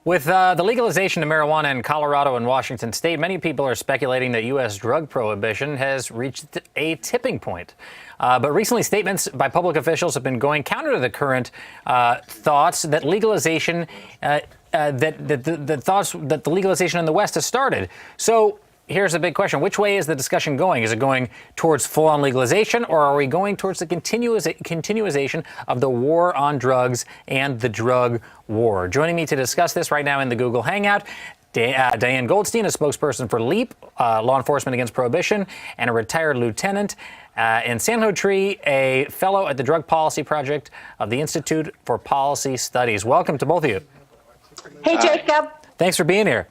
With the legalization of marijuana in Colorado and Washington state, many people are speculating that U.S. drug prohibition has reached a tipping point. But recently, statements by public officials have been going counter to the current thoughts that legalization, the legalization in the West has started. So here's the big question. Which way is the discussion going? Is it going towards full-on legalization, or are we going towards the continuation of the war on drugs and the drug war? Joining me to discuss this right now in the Google Hangout, Diane Goldstein, a spokesperson for LEAP, Law Enforcement Against Prohibition, and a retired lieutenant, and San Ho Tree, a fellow at the Drug Policy Project of the Institute for Policy Studies. Welcome to both of you. Hey, Jacob. Thanks for being here.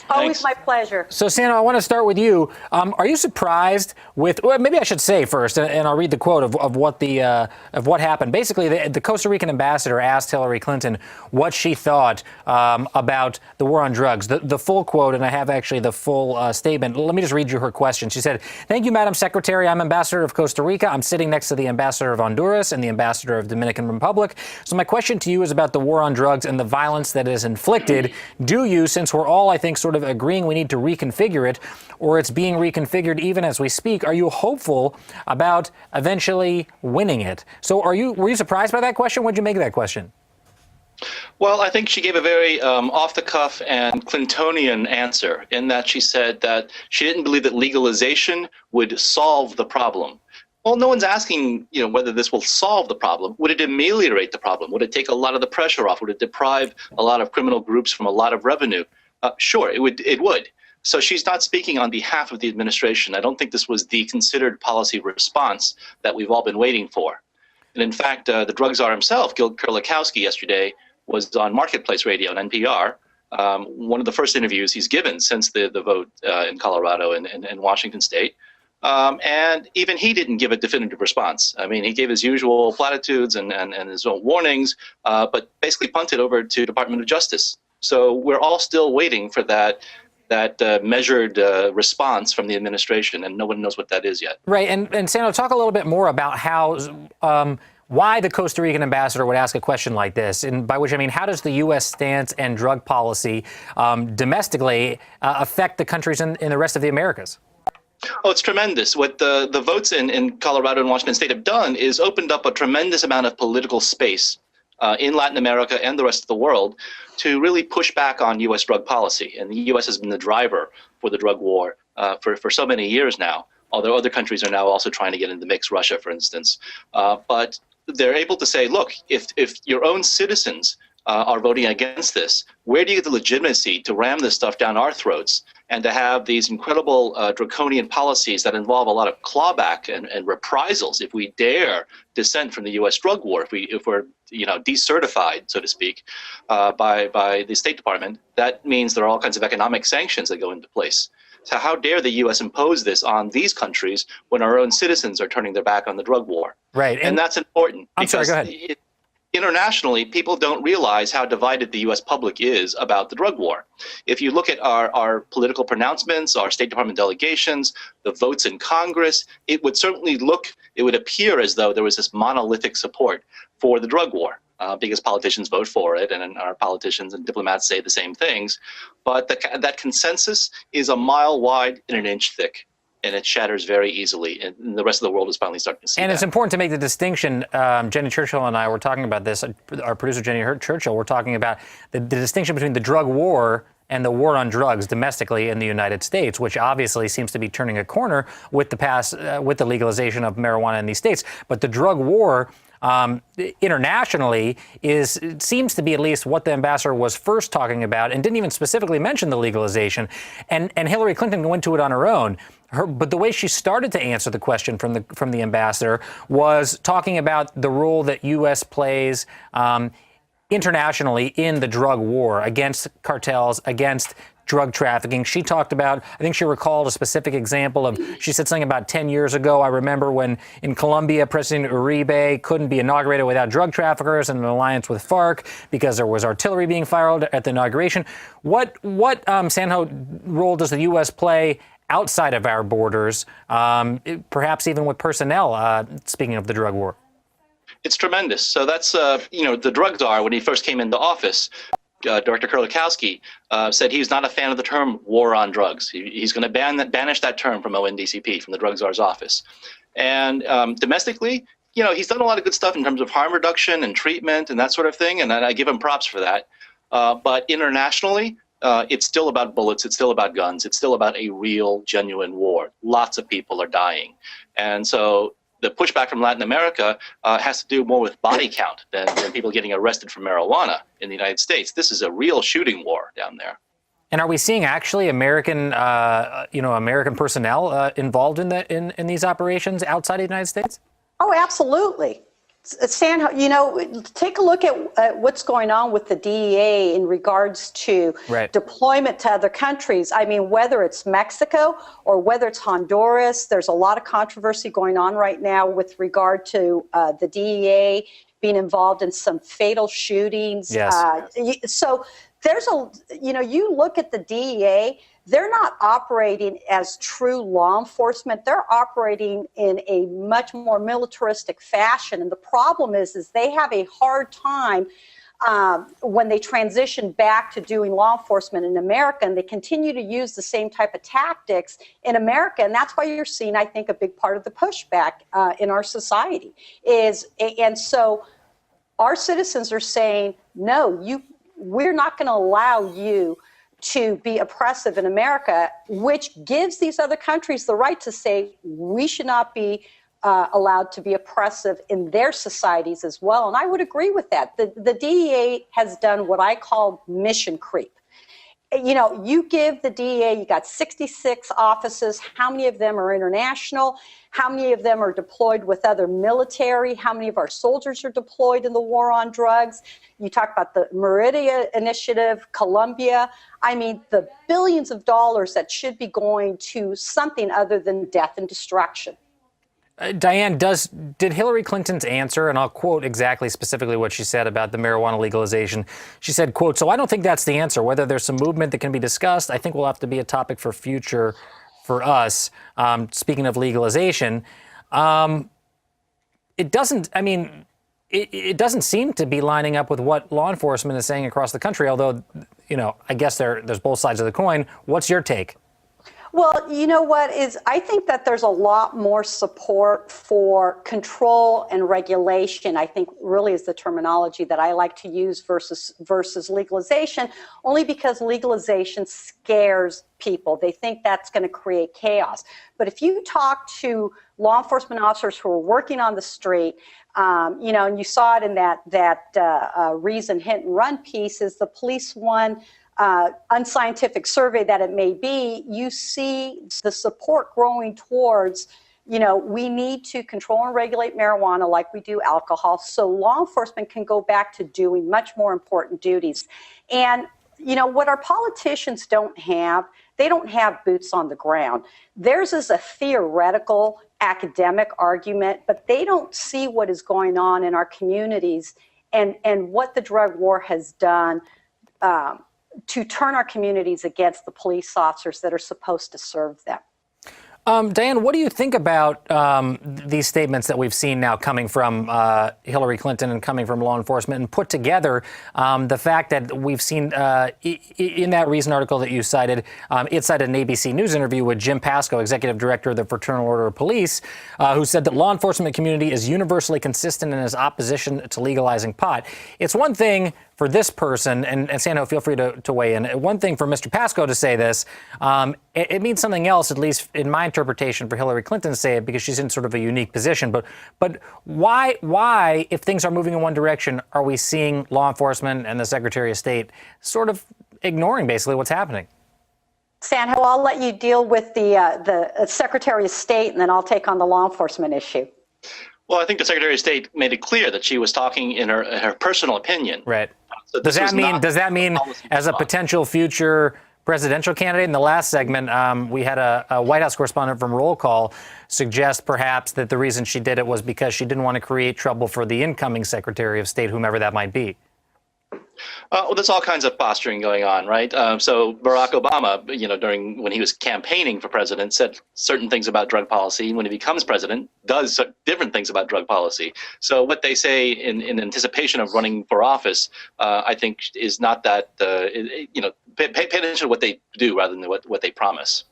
Always my pleasure. So, Santa, I want to start with you. Are you surprised with, well, maybe I should say first, and I'll read the quote of what happened. Basically, the Costa Rican ambassador asked Hilary Clinton what she thought about the war on drugs. The full quote, and I have actually the full statement. Let me just read you her question. She said, "Thank you, Madam Secretary. I'm ambassador of Costa Rica. I'm sitting next to the ambassador of Honduras and the ambassador of Dominican Republic. So my question to you is about the war on drugs and the violence that is inflicted. Do you, since we're all, I think, sort of agreeing we need to reconfigure it, or it's being reconfigured even as we speak, are you hopeful about eventually winning it?" So were you surprised by that question? What did you make of that question? Well, I think she gave a very off-the-cuff and Clintonian answer in that she said that she didn't believe that legalization would solve the problem. Well, no one's asking, whether this will solve the problem. Would it ameliorate the problem? Would it take a lot of the pressure off? Would it deprive a lot of criminal groups from a lot of revenue? Sure, it would. So she's not speaking on behalf of the administration. I don't think this was the considered policy response that we've all been waiting for. And in fact, the drug czar himself, Gil Kerlikowske, yesterday was on Marketplace Radio on NPR. One of the first interviews he's given since the vote in Colorado and Washington state. And even he didn't give a definitive response. I mean, he gave his usual platitudes and his own warnings, but basically punted over to Department of Justice. So we're all still waiting for that measured response from the administration, and no one knows what that is yet. Right, and Sandro, talk a little bit more about how why the Costa Rican ambassador would ask a question like this, and by which I mean, how does the U.S. stance and drug policy domestically affect the countries in the rest of the Americas? Oh, it's tremendous. What the votes in Colorado and Washington state have done is opened up a tremendous amount of political space in Latin America and the rest of the world to really push back on U.S. drug policy. And the U.S. has been the driver for the drug war for so many years now, although other countries are now also trying to get in the mix, Russia, for instance. But they're able to say, look, if your own citizens are voting against this, where do you get the legitimacy to ram this stuff down our throats and to have these incredible draconian policies that involve a lot of clawback and reprisals if we dare dissent from the U.S. drug war, if we're decertified, so to speak, by the State Department? That means there are all kinds of economic sanctions that go into place. So how dare the U.S. impose this on these countries when our own citizens are turning their back on the drug war? Right, and that's important. I'm sorry, go ahead. Internationally, people don't realize how divided the U.S. public is about the drug war. If you look at our political pronouncements, our State Department delegations, the votes in Congress, it would appear as though there was this monolithic support for the drug war because politicians vote for it, and our politicians and diplomats say the same things. But that consensus is a mile wide and an inch thick. And it shatters very easily, and the rest of the world is finally starting to see And that. It's important to make the distinction. Jenny Churchill and I were talking about this. Our producer, Jenny Churchill, we're talking about the distinction between the drug war and the war on drugs domestically in the United States, which obviously seems to be turning a corner with the legalization of marijuana in these states. But the drug war internationally seems to be at least what the ambassador was first talking about, and didn't even specifically mention the legalization. And Hillary Clinton went to it on her own. But the way she started to answer the question from the ambassador was talking about the role that U.S. plays internationally in the drug war against cartels, against drug trafficking. She talked about, I think she recalled a specific example of, she said something about 10 years ago. I remember when in Colombia, President Uribe couldn't be inaugurated without drug traffickers and an alliance with FARC because there was artillery being fired at the inauguration. What Sanho, role does the U.S. play outside of our borders, perhaps even with personnel, speaking of the drug war? It's tremendous. So that's, the drug czar, when he first came into office, Director Kurlikowski, said he's not a fan of the term war on drugs. He's going to banish that term from ONDCP, from the Drug Czar's office. And domestically, he's done a lot of good stuff in terms of harm reduction and treatment and that sort of thing, and I give him props for that. But internationally, it's still about bullets, it's still about guns, it's still about a real, genuine war. Lots of people are dying. And so the pushback from Latin America has to do more with body count than people getting arrested for marijuana in the United States. This is a real shooting war down there. And are we seeing actually American, American personnel involved in these operations outside of the United States? Oh, absolutely. Stan, take a look at what's going on with the DEA in regards to deployment to other countries. I mean, whether it's Mexico or whether it's Honduras, there's a lot of controversy going on right now with regard to the DEA being involved in some fatal shootings. Yes. So there's you look at the DEA, they're not operating as true law enforcement. They're operating in a much more militaristic fashion. And the problem is they have a hard time when they transition back to doing law enforcement in America, and they continue to use the same type of tactics in America. And that's why you're seeing, I think, a big part of the pushback in our society and so our citizens are saying, no, we're not going to allow you to be oppressive in America, which gives these other countries the right to say we should not be allowed to be oppressive in their societies as well. And I would agree with that. The DEA has done what I call mission creep. You give the DEA, you got 66 offices. How many of them are international? How many of them are deployed with other military? How many of our soldiers are deployed in the war on drugs? You talk about the Meridia Initiative, Colombia. I mean, the billions of dollars that should be going to something other than death and destruction. Diane, did Hilary Clinton's answer, and I'll quote exactly specifically what she said about the marijuana legalization. She said, quote, "So I don't think that's the answer. Whether there's some movement that can be discussed, I think will have to be a topic for future for us." Speaking of legalization, it doesn't seem to be lining up with what law enforcement is saying across the country, although, I guess there's both sides of the coin. What's your take? Well, you know what I think that there's a lot more support for control and regulation, I think really is the terminology that I like to use versus legalization, only because legalization scares people. They think that's going to create chaos. But if you talk to law enforcement officers who are working on the street, and you saw it in that Reason Hit and Run piece, is the police one unscientific survey that it may be, you see the support growing towards, we need to control and regulate marijuana like we do alcohol, so law enforcement can go back to doing much more important duties. And, what our politicians don't have, they don't have boots on the ground. Theirs is a theoretical academic argument, but they don't see what is going on in our communities and what the drug war has done to turn our communities against the police officers that are supposed to serve them. Diane, what do you think about these statements that we've seen now coming from Hillary Clinton and coming from law enforcement, and put together the fact that we've seen in that recent article that you cited, it cited an ABC News interview with Jim Pascoe, executive director of the Fraternal Order of Police, who said that law enforcement community is universally consistent in its opposition to legalizing pot. It's one thing for this person, and Sano, feel free to weigh in. One thing for Mr. Pascoe to say this, it means something else, at least in my interpretation, for Hillary Clinton to say it, because she's in sort of a unique position. But why, if things are moving in one direction, are we seeing law enforcement and the Secretary of State sort of ignoring basically what's happening? Sanho, I'll let you deal with the Secretary of State, and then I'll take on the law enforcement issue. Well, I think the Secretary of State made it clear that she was talking in her personal opinion. Right. So does that mean as a potential future presidential candidate? In the last segment, we had a White House correspondent from Roll Call suggest perhaps that the reason she did it was because she didn't want to create trouble for the incoming Secretary of State, whomever that might be. Well, there's all kinds of posturing going on, right? So Barack Obama, during when he was campaigning for president, said certain things about drug policy. When he becomes president, does different things about drug policy. So what they say in anticipation of running for office, I think, is not that. Pay attention to what they do rather than what they promise.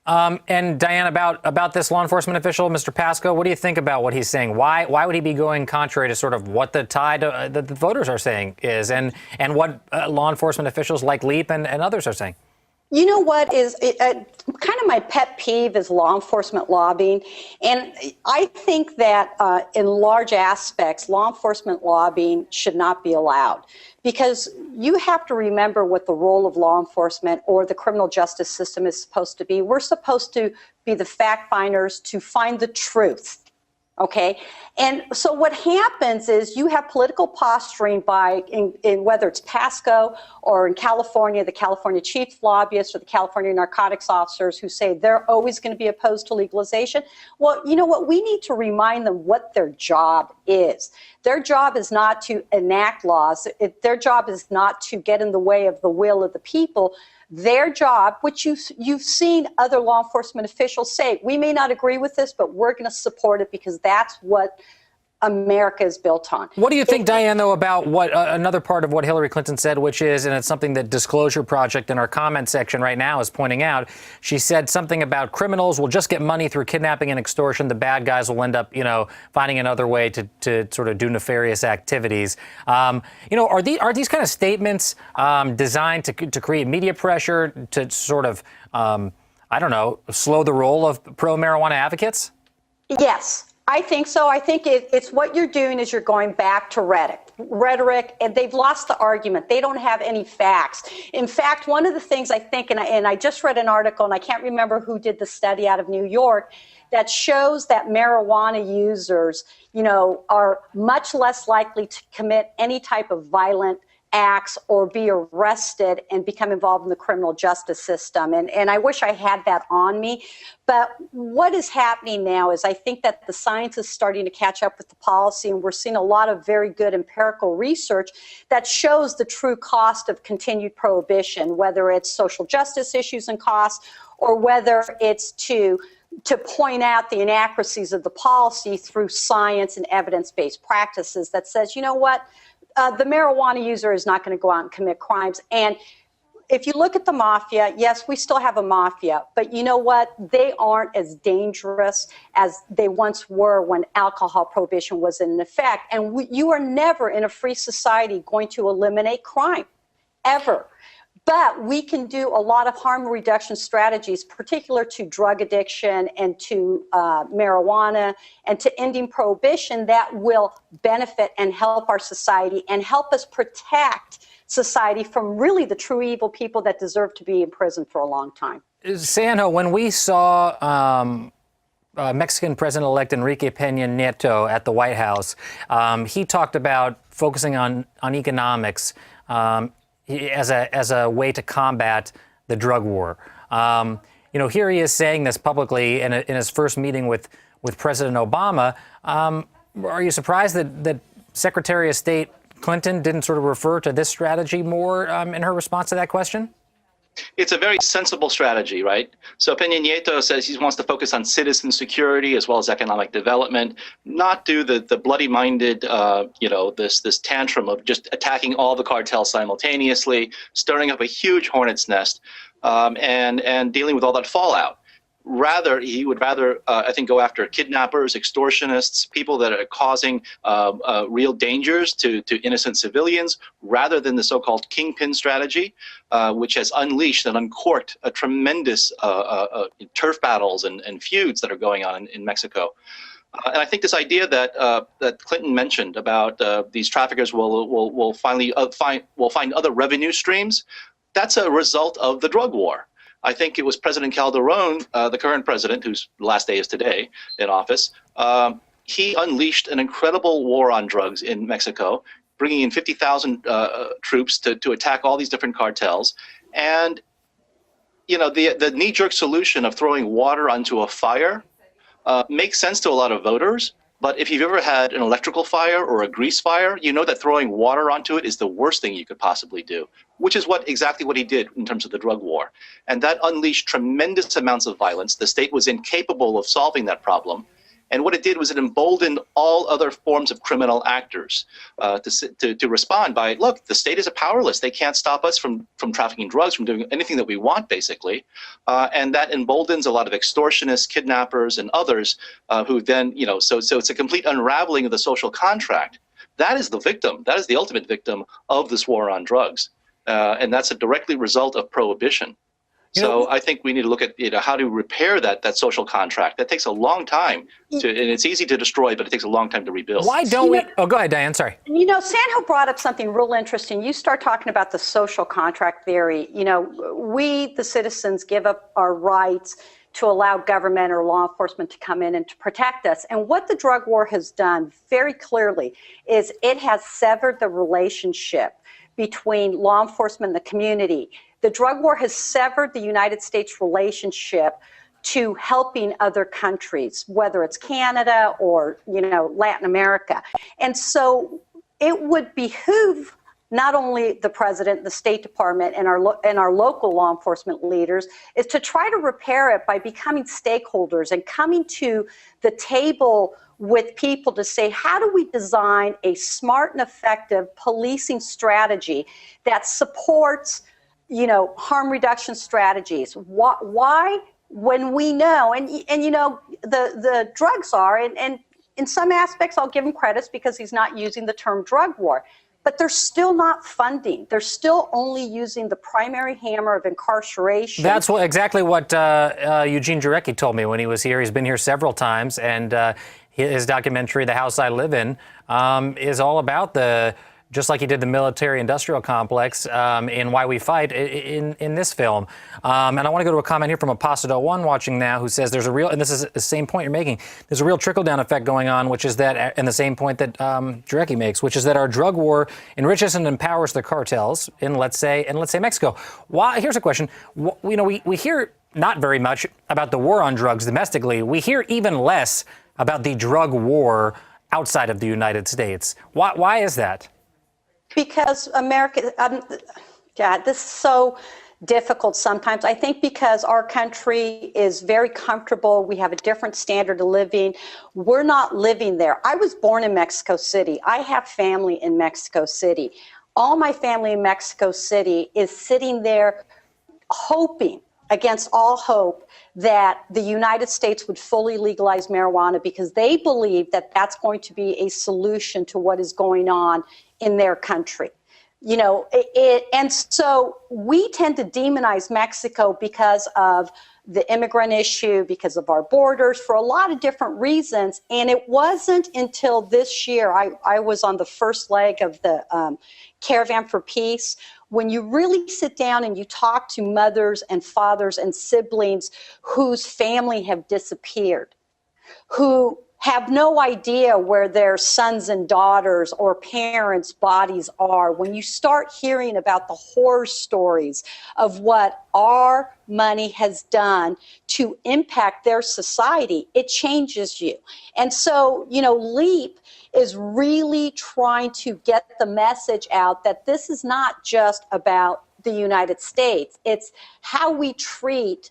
And Diane, about this law enforcement official, Mr. Pascoe, what do you think about what he's saying? Why would he be going contrary to sort of what the tide that the voters are saying is, and what law enforcement officials like Leap and others are saying? You know what is kind of my pet peeve is law enforcement lobbying. And I think that in large aspects, law enforcement lobbying should not be allowed, because you have to remember what the role of law enforcement or the criminal justice system is supposed to be. We're supposed to be the fact finders to find the truth. Okay, and so what happens is you have political posturing by, in whether it's Pascoe or in California, the California chief lobbyists or the California narcotics officers who say they're always going to be opposed to legalization. Well, you know what? We need to remind them what their job is. Their job is not to enact laws. Their job is not to get in the way of the will of the people. Their job, which you've seen other law enforcement officials say, we may not agree with this, but we're going to support it because that's what America is built on. What do you think, Diane, though, about what another part of what Hilary Clinton said, which is, and it's something that Disclosure Project in our comment section right now is pointing out, she said something about criminals will just get money through kidnapping and extortion. The bad guys will end up, finding another way to sort of do nefarious activities. Are these kind of statements designed to create media pressure to sort of, slow the roll of pro-marijuana advocates? Yes. I think so. I think it's what you're doing is you're going back to rhetoric, and they've lost the argument. They don't have any facts. In fact, one of the things I think, and I just read an article, and I can't remember who did the study out of New York, that shows that marijuana users, are much less likely to commit any type of violent acts or be arrested and become involved in the criminal justice system. And I wish I had that on me. But what is happening now is I think that the science is starting to catch up with the policy, and we're seeing a lot of very good empirical research that shows the true cost of continued prohibition, whether it's social justice issues and costs, or whether it's to point out the inaccuracies of the policy through science and evidence-based practices that says, you know what, the marijuana user is not going to go out and commit crimes. And if you look at the mafia, yes, we still have a mafia, but you know what? They aren't as dangerous as they once were when alcohol prohibition was in effect. And you are never in a free society going to eliminate crime, ever. But we can do a lot of harm reduction strategies, particular to drug addiction and to marijuana and to ending prohibition, that will benefit and help our society and help us protect society from really the true evil people that deserve to be in prison for a long time. Sanjo, when we saw Mexican President-elect Enrique Peña Nieto at the White House, he talked about focusing on economics as a way to combat the drug war. Here he is saying this publicly in his first meeting with President Obama. Are you surprised that Secretary of State Clinton didn't sort of refer to this strategy more in her response to that question? It's a very sensible strategy, right? So Peña Nieto says he wants to focus on citizen security as well as economic development, not do the bloody-minded, this tantrum of just attacking all the cartels simultaneously, stirring up a huge hornet's nest, and dealing with all that fallout. Rather, he would I think, go after kidnappers, extortionists, people that are causing real dangers to innocent civilians, rather than the so-called kingpin strategy, which has unleashed and uncorked a tremendous turf battles and feuds that are going on in Mexico. And I think this idea that Clinton mentioned about these traffickers will finally find other revenue streams, that's a result of the drug war. I think it was President Calderon, the current president, whose last day is today in office. He unleashed an incredible war on drugs in Mexico, bringing in 50,000 troops to attack all these different cartels. And, the knee-jerk solution of throwing water onto a fire makes sense to a lot of voters, But if you've ever had an electrical fire or a grease fire, you know that throwing water onto it is the worst thing you could possibly do, which is exactly what he did in terms of the drug war. And that unleashed tremendous amounts of violence. The state was incapable of solving that problem. And what it did was it emboldened all other forms of criminal actors to respond by, look, the state is powerless. They can't stop us from trafficking drugs, from doing anything that we want, basically. And that emboldens a lot of extortionists, kidnappers, and others who then, so it's a complete unraveling of the social contract. That is the victim. That is the ultimate victim of this war on drugs. And that's a directly result of prohibition. So I think we need to look at how to repair that social contract. That takes a long time, and it's easy to destroy, but it takes a long time to rebuild. Why don't we? Oh, go ahead, Diane. Sorry. Sanho brought up something real interesting. You start talking about the social contract theory. We, the citizens, give up our rights to allow government or law enforcement to come in and to protect us. And what the drug war has done very clearly is it has severed the relationship between law enforcement and the community. The drug war has severed the United States relationship to helping other countries, whether it's Canada or, Latin America. And so it would behoove not only the president, the State Department, and our local law enforcement leaders is to try to repair it by becoming stakeholders and coming to the table with people to say, how do we design a smart and effective policing strategy that supports harm reduction strategies? Why, when we know, and the drugs are, and in some aspects I'll give him credits because he's not using the term drug war, but they're still not funding. They're still only using the primary hammer of incarceration. That's exactly what Eugene Jarecki told me when he was here. He's been here several times, and his documentary, The House I Live In, is all about just like he did the military-industrial complex in Why We Fight in this film. And I want to go to a comment here from Apostado One watching now who says there's a real, and this is the same point you're making, there's a real trickle-down effect going on, which is that, and the same point that Jarecki makes, which is that our drug war enriches and empowers the cartels in, let's say Mexico. Why? Here's a question. We hear not very much about the war on drugs domestically. We hear even less about the drug war outside of the United States. Why is that? Because America, this is so difficult sometimes. I think because our country is very comfortable. We have a different standard of living. We're not living there. I was born in Mexico City. I have family in Mexico City. All my family in Mexico City is sitting there hoping, against all hope, that the United States would fully legalize marijuana because they believe that that's going to be a solution to what is going on in their country. And so we tend to demonize Mexico because of the immigrant issue, because of our borders, for a lot of different reasons. And it wasn't until this year, I was on the first leg of the Caravan for Peace, when you really sit down and you talk to mothers and fathers and siblings whose family have disappeared, who have no idea where their sons and daughters or parents' bodies are. When you start hearing about the horror stories of what our money has done to impact their society, it changes you. And so, LEAP is really trying to get the message out that this is not just about the United States. It's how we treat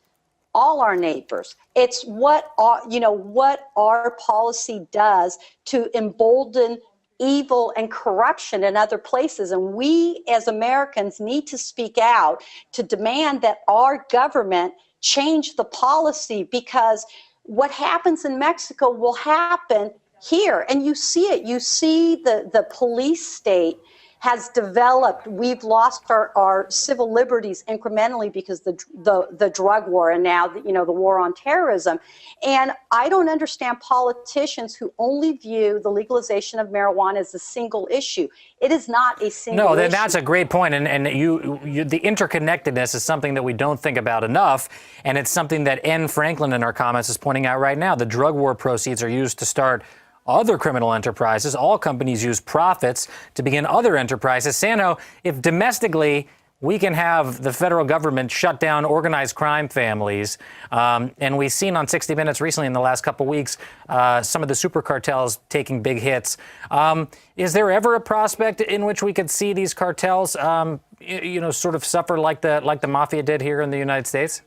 all our neighbors. It's what our policy does to embolden evil and corruption in other places. And we as Americans need to speak out to demand that our government change the policy, because what happens in Mexico will happen here. And you see it. You see the police state has developed. We've lost our civil liberties incrementally because the drug war, and now the war on terrorism. And I don't understand politicians who only view the legalization of marijuana as a single issue. It is not a single issue. No, that's a great point. And you, the interconnectedness is something that we don't think about enough. And it's something that N. Franklin in our comments is pointing out right now. The drug war proceeds are used to start other criminal enterprises. All companies use profits to begin other enterprises. Sanho, if domestically we can have the federal government shut down organized crime families. And we've seen on 60 Minutes recently in the last couple of weeks some of the super cartels taking big hits. Is there ever a prospect in which we could see these cartels, sort of suffer like the mafia did here in the United States?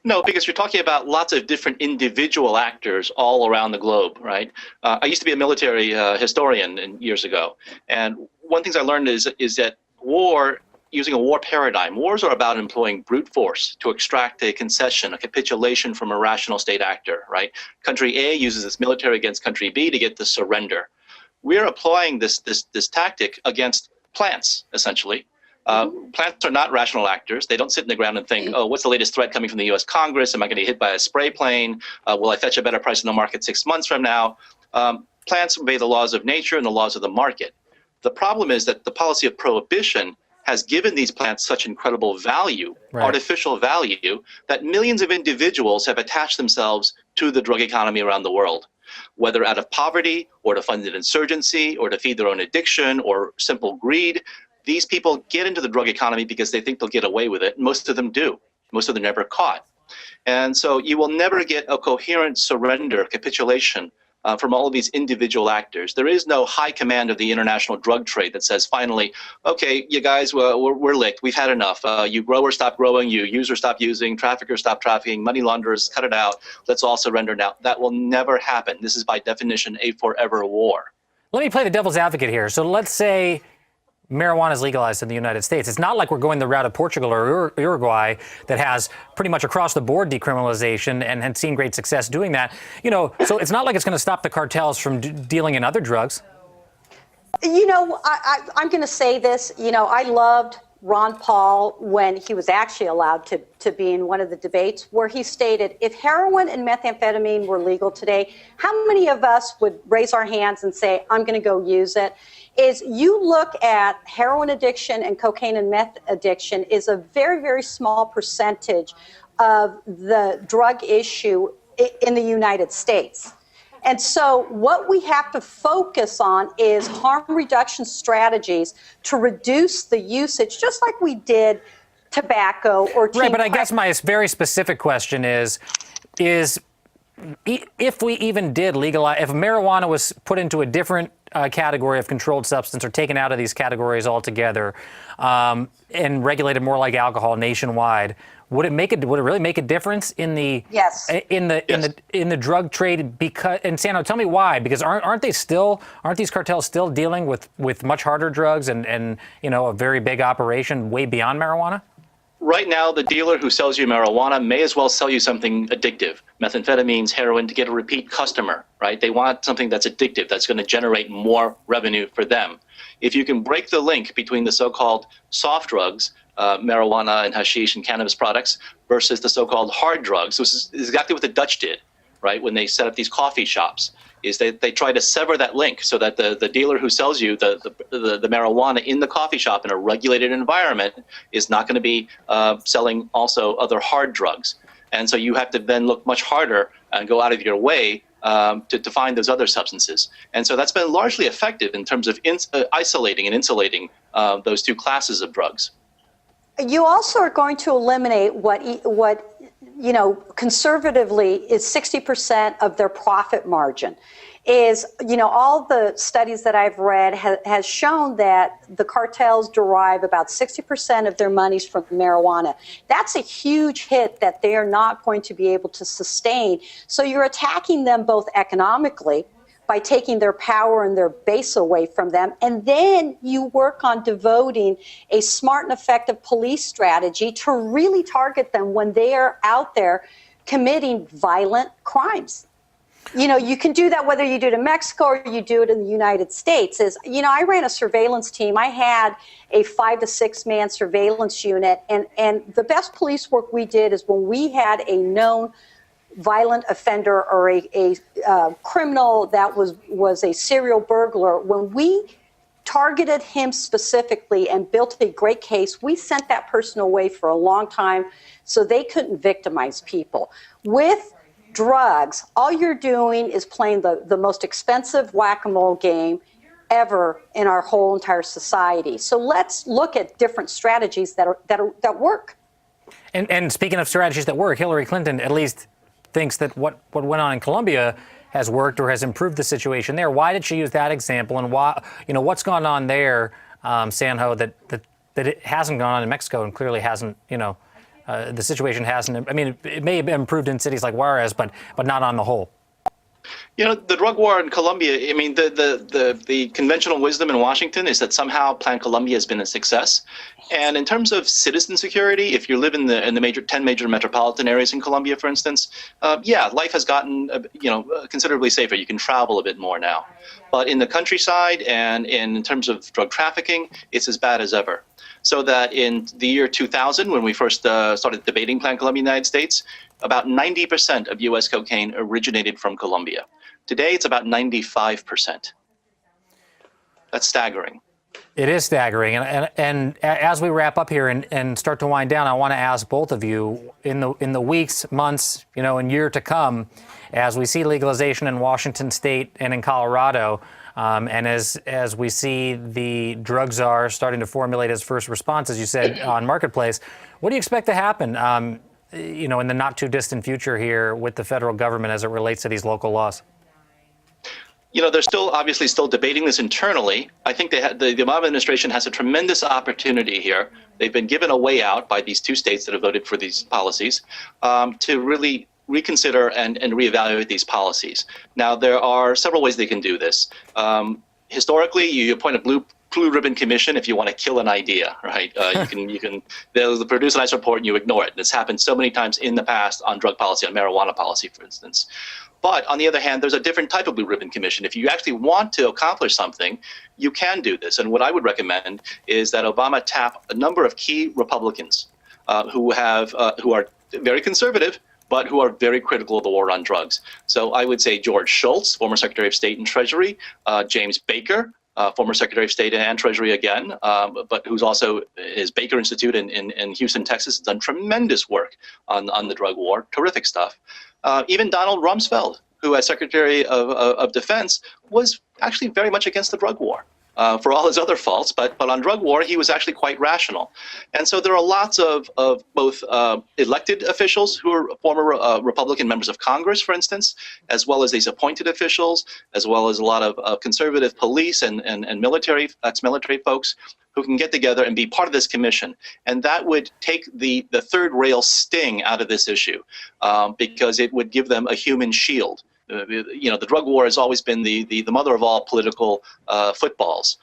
No, because you're talking about lots of different individual actors all around the globe, right? I used to be a military historian years ago, and one of the things I learned is that using a war paradigm, wars are about employing brute force to extract a concession, a capitulation from a rational state actor, right? Country A uses its military against country B to get the surrender. We're applying this tactic against plants, essentially. Plants are not rational actors. They don't sit in the ground and think, oh, what's the latest threat coming from the US Congress? Am I going to get hit by a spray plane? Will I fetch a better price in the market 6 months from now? Plants obey the laws of nature and the laws of the market. The problem is that the policy of prohibition has given these plants such incredible value, artificial value, that millions of individuals have attached themselves to the drug economy around the world, whether out of poverty or to fund an insurgency or to feed their own addiction or simple greed. These people get into the drug economy because they think they'll get away with it. Most of them do. Most of them are never caught. And so you will never get a coherent surrender, capitulation from all of these individual actors. There is no high command of the international drug trade that says finally, okay, you guys, we're licked. We've had enough. You growers stop growing. You users stop using. Traffickers stop trafficking. Money launderers cut it out. Let's all surrender now. That will never happen. This is by definition a forever war. Let me play the devil's advocate here. So let's say marijuana is legalized in the United States. It's not like we're going the route of Portugal or Uruguay that has pretty much across the board decriminalization and had seen great success doing that. So it's not like it's going to stop the cartels from dealing in other drugs. I'm going to say this. I loved Ron Paul when he was actually allowed to be in one of the debates where he stated, if heroin and methamphetamine were legal today, how many of us would raise our hands and say, I'm going to go use it? Is you look at heroin addiction and cocaine and meth addiction is a very, very small percentage of the drug issue in the United States. And so what we have to focus on is harm reduction strategies to reduce the usage, just like we did tobacco or teen. Right, but I guess my very specific question is if we even did legalize, if marijuana was put into a different category of controlled substance or taken out of these categories altogether and regulated more like alcohol nationwide, would it really make a difference in the in the drug trade? Because, and Sano, tell me why? Because aren't these cartels still dealing with much harder drugs and a very big operation way beyond marijuana? Right now, the dealer who sells you marijuana may as well sell you something addictive, methamphetamines, heroin, to get a repeat customer, right? They want something that's addictive, that's going to generate more revenue for them. If you can break the link between the so-called soft drugs, marijuana and hashish and cannabis products, versus the so-called hard drugs, this is exactly what the Dutch did, right? When they set up these coffee shops, is they try to sever that link so that the dealer who sells you the marijuana in the coffee shop in a regulated environment is not going to be selling also other hard drugs. And so you have to then look much harder and go out of your way to find those other substances. And so that's been largely effective in terms of isolating and insulating those two classes of drugs. You also are going to eliminate what conservatively is 60% of their profit margin. Is, all the studies that I've read has shown that the cartels derive about 60% of their monies from marijuana. That's a huge hit that they are not going to be able to sustain. So you're attacking them both economically by taking their power and their base away from them. And then you work on devoting a smart and effective police strategy to really target them when they are out there committing violent crimes. You can do that whether you do it in Mexico or you do it in the United States. I ran a surveillance team. I had a 5 to 6 man surveillance unit. And the best police work we did is when we had a known violent offender or a criminal that was a serial burglar, when we targeted him specifically and built a great case, we sent that person away for a long time so they couldn't victimize people. With drugs, all you're doing is playing the most expensive whack-a-mole game. ever in our whole entire society. So let's look at different strategies that work. And speaking of strategies that work, Hillary Clinton at least thinks that what went on in Colombia has worked or has improved the situation there. Why did she use that example, and why, what's gone on there, Sanho, that it hasn't gone on in Mexico and clearly hasn't, the situation hasn't. I mean, it may have improved in cities like Juarez, but not on the whole. The drug war in Colombia, I mean, the conventional wisdom in Washington is that somehow Plan Colombia has been a success. And in terms of citizen security, if you live in the 10 major metropolitan areas in Colombia, for instance, life has gotten, considerably safer. You can travel a bit more now. But in the countryside and in terms of drug trafficking, it's as bad as ever. So that in the year 2000, when we first started debating Plan Colombia in the United States, about 90% of U.S. cocaine originated from Colombia. Today, it's about 95%. That's staggering. It is staggering. And as we wrap up here and start to wind down, I want to ask both of you, in the weeks, months, and year to come, as we see legalization in Washington State and in Colorado, and as we see the drug czar starting to formulate his first response, as you said, on Marketplace, what do you expect to happen, in the not too distant future here with the federal government as it relates to these local laws? They're obviously still debating this internally. I think the Obama administration has a tremendous opportunity here. They've been given a way out by these two states that have voted for these policies to really reconsider and reevaluate these policies. Now, there are several ways they can do this. Historically, you appoint a blue ribbon commission if you want to kill an idea, right? They'll produce a nice report and you ignore it. It's happened so many times in the past on drug policy, on marijuana policy, for instance. But on the other hand, there's a different type of blue ribbon commission. If you actually want to accomplish something, you can do this. And what I would recommend is that Obama tap a number of key Republicans who are very conservative, but who are very critical of the war on drugs. So I would say George Shultz, former Secretary of State and Treasury, James Baker, former Secretary of State and Treasury again, but who's also his Baker Institute in Houston, Texas, has done tremendous work on the drug war, terrific stuff. Even Donald Rumsfeld, who as Secretary of Defense was actually very much against the drug war. For all his other faults, but on drug war, he was actually quite rational. And so there are lots of both elected officials who are former Republican members of Congress, for instance, as well as these appointed officials, as well as a lot of conservative police and military, ex-military folks who can get together and be part of this commission. And that would take the third rail sting out of this issue because it would give them a human shield. The drug war has always been the mother of all political footballs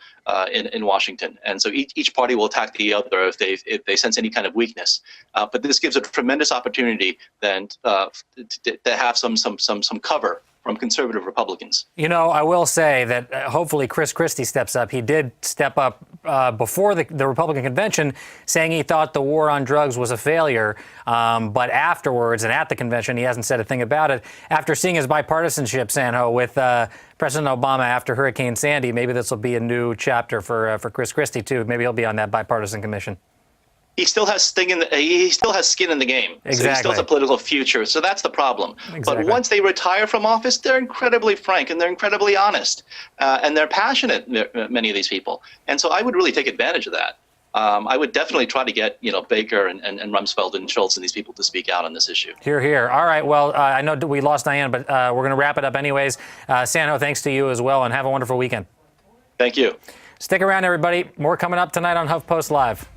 in Washington, and so each party will attack the other if they sense any kind of weakness. But this gives a tremendous opportunity then to have some cover from conservative Republicans. I will say that hopefully Chris Christie steps up. He did step up before the Republican convention, saying he thought the war on drugs was a failure. But afterwards and at the convention, he hasn't said a thing about it. After seeing his bipartisanship, Sanho, with President Obama after Hurricane Sandy, maybe this will be a new chapter for Chris Christie, too. Maybe he'll be on that bipartisan commission. He still has skin in the game. Exactly. So he still has a political future. So that's the problem. Exactly. But once they retire from office, they're incredibly frank and they're incredibly honest and they're passionate. Many of these people, and so I would really take advantage of that. I would definitely try to get Baker and Rumsfeld and Schultz and these people to speak out on this issue. Hear, hear. All right. Well, I know we lost Diane, but we're going to wrap it up anyways. Sanho, thanks to you as well, and have a wonderful weekend. Thank you. Stick around, everybody. More coming up tonight on HuffPost Live.